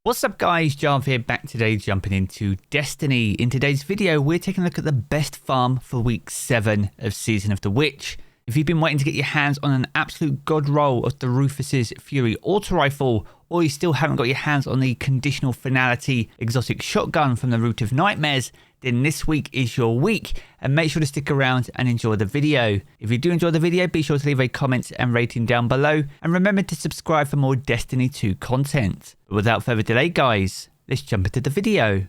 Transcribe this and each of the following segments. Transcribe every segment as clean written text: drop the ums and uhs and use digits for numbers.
What's up guys, Jarv here, back today jumping into Destiny. In today's video, we're taking a look at the best farm for week 7 of Season of the Witch. If you've been waiting to get your hands on an absolute god roll of the Rufus's Fury auto rifle, or you still haven't got your hands on the Conditional Finality exotic shotgun from the Root of Nightmares, then this week is your week, and make sure to stick around and enjoy the video. If you do enjoy the video, be sure to leave a comment and rating down below, and remember to subscribe for more Destiny 2 content. But without further delay guys, let's jump into the video.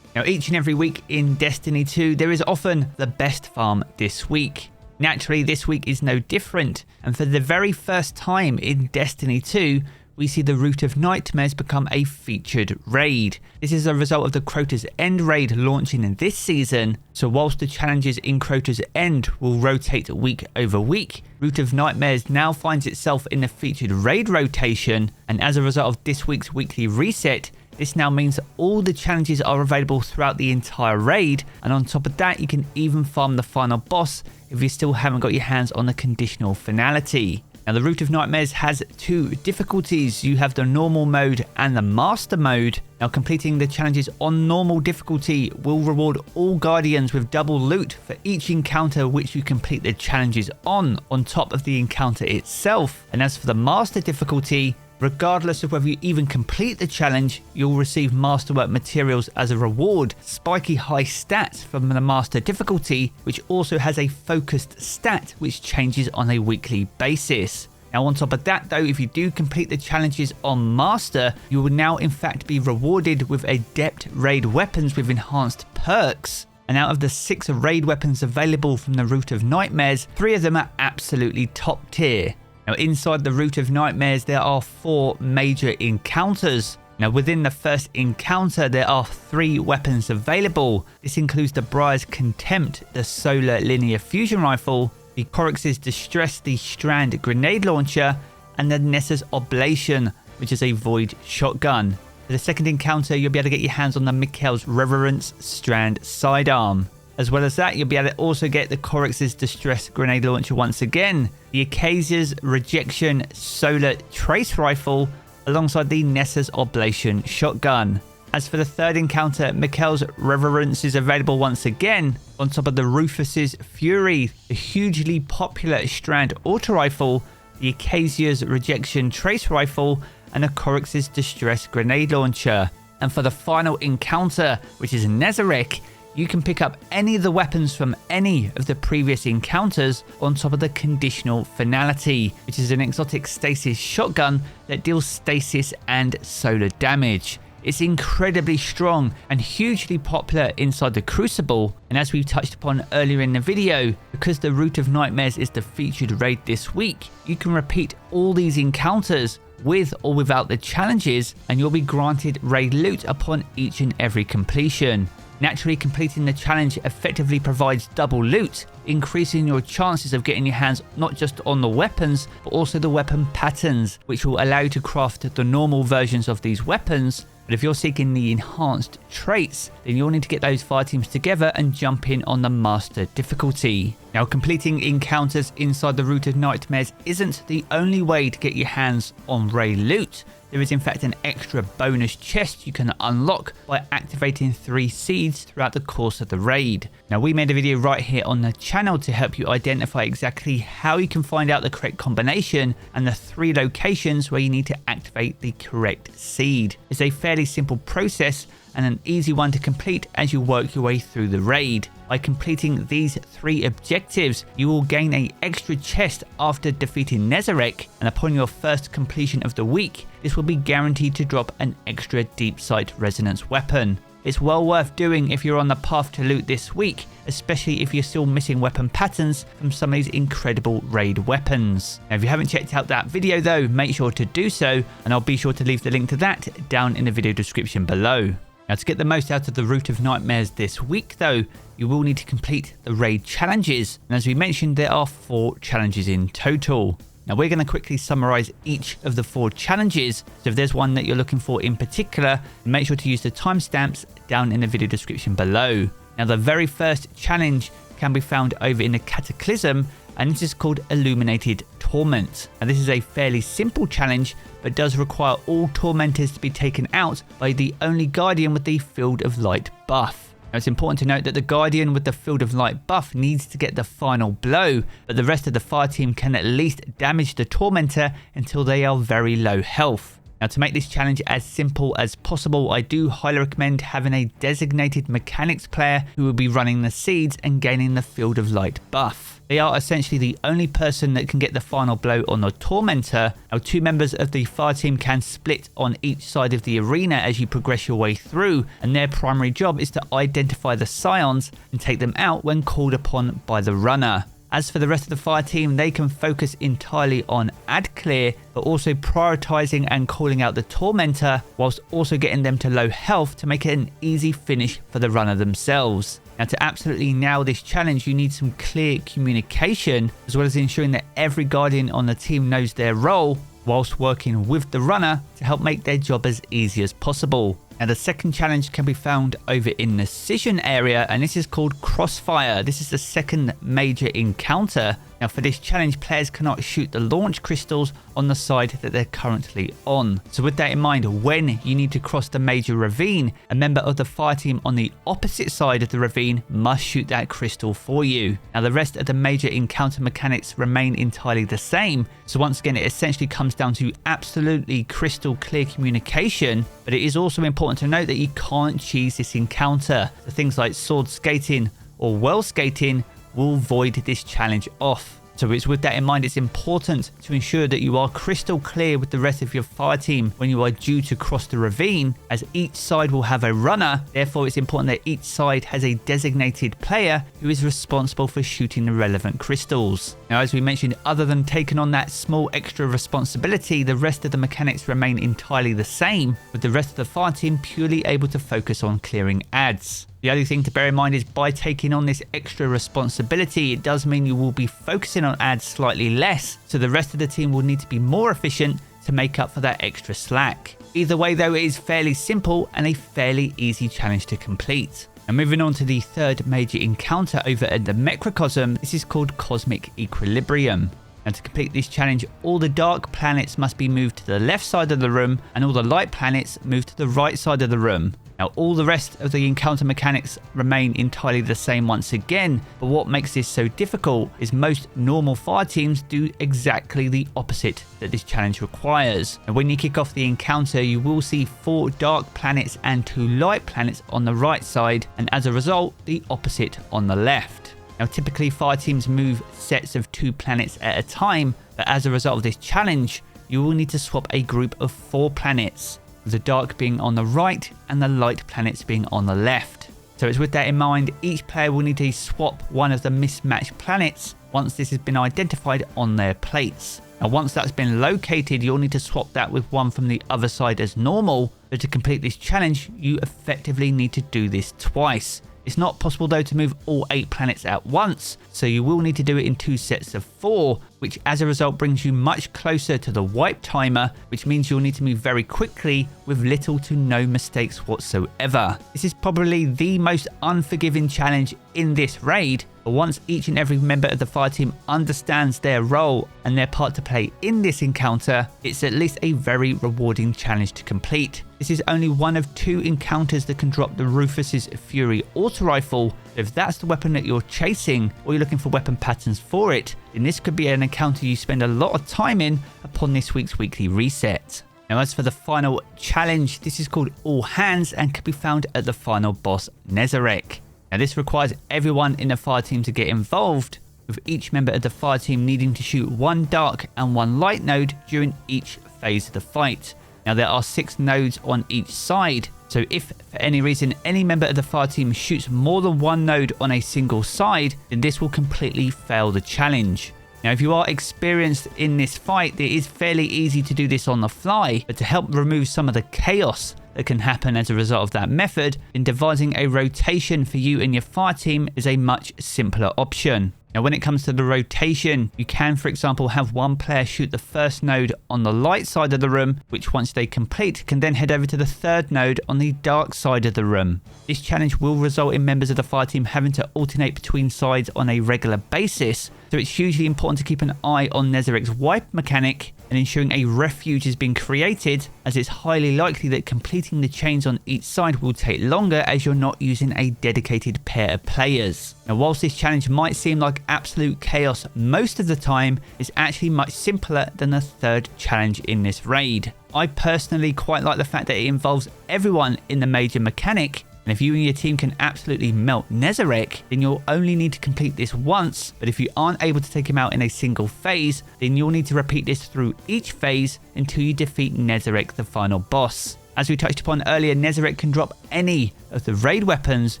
Now each and every week in Destiny 2, there is often the best farm this week. Naturally, this week is no different, and for the very first time in Destiny 2, we see the Root of Nightmares become a featured raid. This is a result of the Crota's End raid launching in this season, so whilst the challenges in Crota's End will rotate week over week, Root of Nightmares now finds itself in the featured raid rotation, and as a result of this week's weekly reset, this now means that all the challenges are available throughout the entire raid, and on top of that you can even farm the final boss if you still haven't got your hands on the Conditional Finality. Now the Root of Nightmares has 2 difficulties. You have the normal mode and the master mode. Now completing the challenges on normal difficulty will reward all guardians with double loot for each encounter which you complete the challenges on top of the encounter itself. And as for the master difficulty, regardless of whether you even complete the challenge, you'll receive masterwork materials as a reward, spiky high stats from the master difficulty, which also has a focused stat which changes on a weekly basis. Now on top of that though, if you do complete the challenges on master, you will now in fact be rewarded with adept raid weapons with enhanced perks. And out of the 6 raid weapons available from the Root of Nightmares, 3 of them are absolutely top tier. Now inside the Root of Nightmares there are 4 major encounters. Now within the first encounter there are 3 weapons available. This includes the Briar's Contempt, the Solar Linear Fusion Rifle, the Corex's Distress, the Strand Grenade Launcher, and the Nessa's Oblation, which is a Void Shotgun. For the second encounter you'll be able to get your hands on the Mikhail's Reverence Strand Sidearm. As well as that, you'll be able to also get the Corex's Distress Grenade Launcher once again, the Acacia's Rejection Solar Trace Rifle, alongside the Nessa's Oblation Shotgun. As for the third encounter, Mikhail's Reverence is available once again, on top of the Rufus's Fury, the hugely popular Strand Auto Rifle, the Acacia's Rejection Trace Rifle, and the Corex's Distress Grenade Launcher. And for the final encounter, which is Nezarec, you can pick up any of the weapons from any of the previous encounters on top of the Conditional Finality, which is an exotic stasis shotgun that deals stasis and solar damage. It's incredibly strong and hugely popular inside the Crucible, and as we touched upon earlier in the video, because the Root of Nightmares is the featured raid this week, you can repeat all these encounters with or without the challenges, and you'll be granted raid loot upon each and every completion. Naturally, completing the challenge effectively provides double loot, increasing your chances of getting your hands not just on the weapons, but also the weapon patterns, which will allow you to craft the normal versions of these weapons. But if you're seeking the enhanced traits, then you'll need to get those fire teams together and jump in on the master difficulty. Now, completing encounters inside the Root of Nightmares isn't the only way to get your hands on raid loot. There is in fact an extra bonus chest you can unlock by activating 3 seeds throughout the course of the raid. Now we made a video right here on the channel to help you identify exactly how you can find out the correct combination and the 3 locations where you need to activate the correct seed. It's a fairly simple process and an easy one to complete as you work your way through the raid. By completing these 3 objectives, you will gain an extra chest after defeating Nezarec, and upon your first completion of the week, this will be guaranteed to drop an extra Deepsight resonance weapon. It's well worth doing if you're on the path to loot this week, especially if you're still missing weapon patterns from some of these incredible raid weapons. Now if you haven't checked out that video though, make sure to do so, and I'll be sure to leave the link to that down in the video description below. Now to get the most out of the Root of Nightmares this week though, you will need to complete the raid challenges, and as we mentioned there are 4 challenges in total. Now we're going to quickly summarize each of the 4 challenges, so if there's one that you're looking for in particular, make sure to use the timestamps down in the video description below. Now the very first challenge can be found over in the Cataclysm, and this is called Illuminated Torment. Now this is a fairly simple challenge, but does require all tormentors to be taken out by the only guardian with the Field of Light buff. Now it's important to note that the guardian with the Field of Light buff needs to get the final blow, but the rest of the fire team can at least damage the tormentor until they are very low health. Now to make this challenge as simple as possible, I do highly recommend having a designated mechanics player who will be running the seeds and gaining the Field of Light buff. They are essentially the only person that can get the final blow on the tormentor. Now 2 members of the fire team can split on each side of the arena as you progress your way through, and their primary job is to identify the scions and take them out when called upon by the runner. As for the rest of the fire team, they can focus entirely on ad clear, but also prioritizing and calling out the tormentor, whilst also getting them to low health to make it an easy finish for the runner themselves. Now to absolutely nail this challenge, you need some clear communication, as well as ensuring that every guardian on the team knows their role, whilst working with the runner to help make their job as easy as possible. Now the second challenge can be found over in the Scission area, and this is called Crossfire. This is the second major encounter. Now for this challenge, players cannot shoot the launch crystals on the side that they're currently on. So with that in mind, when you need to cross the major ravine, a member of the fire team on the opposite side of the ravine must shoot that crystal for you. Now the rest of the major encounter mechanics remain entirely the same. So once again, it essentially comes down to absolutely crystal clear communication, but it is also important to note that you can't cheese this encounter. So things like sword skating or well skating will void this challenge off. So it's with that in mind, it's important to ensure that you are crystal clear with the rest of your fire team when you are due to cross the ravine, as each side will have a runner. Therefore, it's important that each side has a designated player who is responsible for shooting the relevant crystals. Now, as we mentioned, other than taking on that small extra responsibility, the rest of the mechanics remain entirely the same, with the rest of the fire team purely able to focus on clearing ads. The other thing to bear in mind is by taking on this extra responsibility, it does mean you will be focusing on ads slightly less, so the rest of the team will need to be more efficient to make up for that extra slack. Either way though, it is fairly simple and a fairly easy challenge to complete. And moving on to the third major encounter over at the Microcosm, this is called Cosmic Equilibrium. And to complete this challenge, all the dark planets must be moved to the left side of the room and all the light planets moved to the right side of the room. Now, all the rest of the encounter mechanics remain entirely the same once again, but what makes this so difficult is most normal fire teams do exactly the opposite that this challenge requires. And when you kick off the encounter, you will see 4 dark planets and 2 light planets on the right side, and as a result, the opposite on the left. Now, typically fire teams move sets of 2 planets at a time, but as a result of this challenge, you will need to swap a group of 4 planets, with the dark being on the right and the light planets being on the left. So it's with that in mind, each player will need to swap one of the mismatched planets once this has been identified on their plates. Now once that's been located, you'll need to swap that with one from the other side as normal, but to complete this challenge, you effectively need to do this twice. It's not possible though to move all 8 planets at once, so you will need to do it in 2 sets of 4, which as a result brings you much closer to the wipe timer, which means you'll need to move very quickly with little to no mistakes whatsoever. This is probably the most unforgiving challenge in this raid, but once each and every member of the fire team understands their role and their part to play in this encounter, it's at least a very rewarding challenge to complete. This is only one of 2 encounters that can drop the Rufus's Fury auto rifle. If that's the weapon that you're chasing, or you're looking for weapon patterns for it, then this could be an encounter you spend a lot of time in upon this week's weekly reset. Now as for the final challenge, this is called All Hands and can be found at the final boss Nezarec. Now this requires everyone in the fire team to get involved, with each member of the fire team needing to shoot 1 dark and 1 light node during each phase of the fight. Now there are 6 nodes on each side, so if for any reason any member of the fire team shoots more than 1 node on a single side, then this will completely fail the challenge. Now if you are experienced in this fight, it is fairly easy to do this on the fly, but to help remove some of the chaos that can happen as a result of that method, then devising a rotation for you and your fire team is a much simpler option. Now, when it comes to the rotation, you can, for example, have one player shoot the first node on the light side of the room, which once they complete can then head over to the third node on the dark side of the room. This challenge will result in members of the fire team having to alternate between sides on a regular basis, so it's hugely important to keep an eye on Nezarek's wipe mechanic and ensuring a refuge is being created, as it's highly likely that completing the chains on each side will take longer as you're not using a dedicated pair of players. Now, whilst this challenge might seem like absolute chaos most of the time, it's actually much simpler than the third challenge in this raid. I personally quite like the fact that it involves everyone in the major mechanic, and if you and your team can absolutely melt Nezarek, then you'll only need to complete this once, but if you aren't able to take him out in a single phase, then you'll need to repeat this through each phase until you defeat Nezarek, the final boss. As we touched upon earlier, Nezarek can drop any of the raid weapons,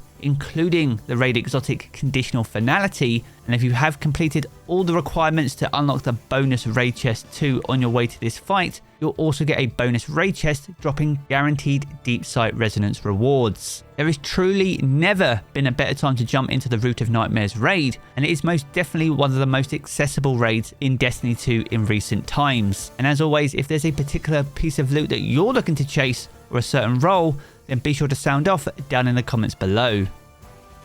including the raid exotic Conditional Finality, and if you have completed all the requirements to unlock the bonus raid chest 2 on your way to this fight, you'll also get a bonus raid chest dropping guaranteed Deepsight resonance rewards. There has truly never been a better time to jump into the Root of Nightmares raid, and it is most definitely one of the most accessible raids in Destiny 2 in recent times. And as always, if there's a particular piece of loot that you're looking to chase or a certain role, then be sure to sound off down in the comments below.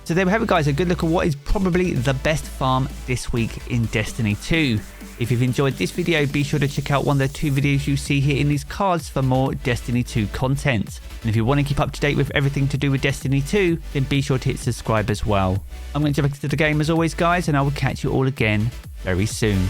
So there we have it, guys, a good look at what is probably the best farm this week in Destiny 2. If you've enjoyed this video, be sure to check out one of the 2 videos you see here in these cards for more Destiny 2 content. And if you want to keep up to date with everything to do with Destiny 2, then be sure to hit subscribe as well. I'm going to jump into the game as always, guys, and I will catch you all again very soon.